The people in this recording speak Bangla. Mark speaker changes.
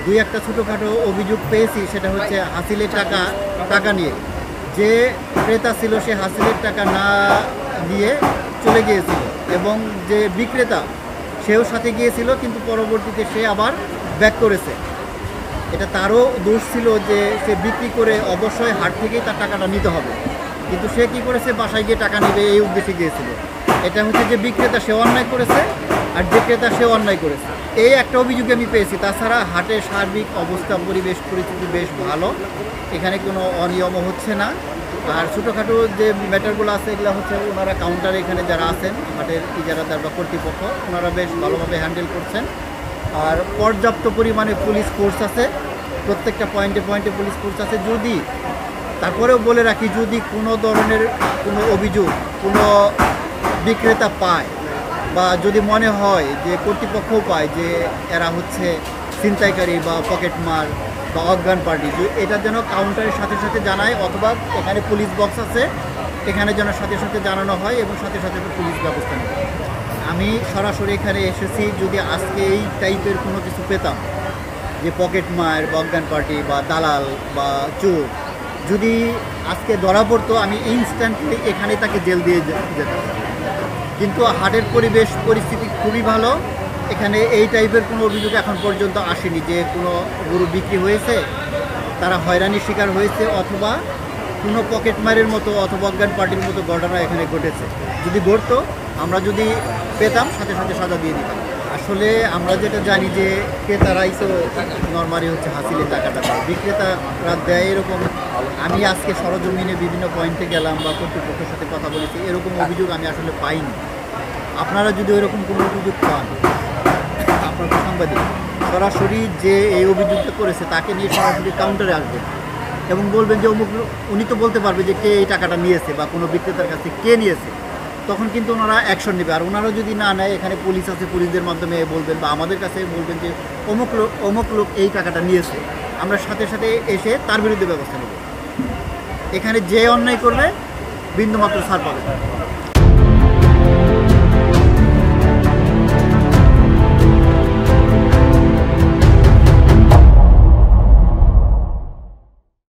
Speaker 1: দুই একটা ছোটোখাটো অভিযোগ পেয়েছি, সেটা হচ্ছে হাসিলের টাকা নিয়ে। যে ক্রেতা ছিল সে হাসিলের টাকা না দিয়ে চলে গিয়েছিল, এবং যে বিক্রেতা সেও সাথে গিয়েছিল, কিন্তু পরবর্তীতে সে আবার ব্যাক করেছে। এটা তারও দোষ ছিল যে সে বিক্রি করে অবশ্যই হাট থেকেই তার টাকাটা নিতে হবে, কিন্তু সে কী করেছে, বাসায় গিয়ে টাকা নেবে এই উদ্দেশ্যে গিয়েছিল। এটা হচ্ছে যে বিক্রেতা সে অন্যায় করেছে, আর যে ক্রেতা সেও অন্যায় করেছে। এই একটা অভিযোগ আমি পেয়েছি। তাছাড়া হাটের সার্বিক অবস্থা, পরিবেশ পরিস্থিতি বেশ ভালো, এখানে কোনো অনিয়মও হচ্ছে না। আর ছোটোখাটো যে ম্যাটারগুলো আছে এগুলো হচ্ছে ওনারা কাউন্টারে এখানে যারা আছেন হাটের ইজারাদার বা কর্তৃপক্ষ, ওনারা বেশ ভালোভাবে হ্যান্ডেল করছেন। আর পর্যাপ্ত পরিমাণে পুলিশ ফোর্স আছে, প্রত্যেকটা পয়েন্টে পয়েন্টে পুলিশ ফোর্স আছে। যদি তারপরেও বলে রাখি, যদি কোনো ধরনের কোনো অভিযোগ কোনো বিক্রেতা পায়, বা যদি মনে হয় যে কর্তৃপক্ষও পায় যে এরা হচ্ছে ছিনতাইকারী বা পকেটমার বা অজ্ঞান পার্টি, এটা যেন কাউন্টারের সাথে সাথে জানায়, অথবা এখানে পুলিশ বক্স আছে, এখানে যেন সাথে সাথে জানানো হয় এবং সাথে সাথে পুলিশ ব্যবস্থা নেয়। আমি সরাসরি এখানে এসেছি, যদি আজকে এই টাইপের কোনো কিছু পেতাম যে পকেটমার বা অজ্ঞান পার্টি বা দালাল বা চোর যদি আজকে ধরা পড়তো, আমি ইনস্ট্যান্টলি এখানে তাকে জেল দিয়ে যেতাম। কিন্তু হাটের পরিবেশ পরিস্থিতি খুবই ভালো, এখানে এই টাইপের কোনো অভিযোগ এখন পর্যন্ত আসেনি যে কোনো গরু বিক্রি হয়েছে, তারা হয়রানির শিকার হয়েছে, অথবা কোনো পকেটমারের মতো অথবা অজ্ঞান পার্টির মতো ঘটনা এখানে ঘটেছে। যদি ঘটতো, আমরা যদি পেতাম সাথে সাথে সাজা দিয়ে দিতাম। আসলে আমরা যেটা জানি যে ক্রেতারাই তো নর্মালি হচ্ছে হাসিলের টাকাটা দেয়, বিক্রেতারা দেয় এরকম। আমি আজকে সরজমিনে বিভিন্ন পয়েন্টে গেলাম বা কর্তৃপক্ষের সাথে কথা বলেছি, এরকম অভিযোগ আমি আসলে পাইনি। আপনারা যদি ওইরকম কোনো অভিযোগ পান, আপনার সাংবাদিক সরাসরি যে এই অভিযোগটা করেছে তাকে নিয়ে সরাসরি কাউন্টারে আসবেন এবং বলবেন যে অমুক, উনি তো বলতে পারবে যে কে এই টাকাটা নিয়েছে বা কোনো বিক্রেতার কাছে কে নিয়েছে, তখন কিন্তু ওনারা অ্যাকশন নেবে। আর ওনারা যদি না নেয়, এখানে পুলিশ আছে, পুলিশদের মাধ্যমে বলবেন বা আমাদের কাছে বলবেন যে অমুক লোক এই টাকাটা নিয়েছে, আমরা সাথে সাথে এসে তার বিরুদ্ধে ব্যবস্থা নেব। এখানে যে অন্যায় করবে বিন্দুমাত্র ছাড় পাবে না।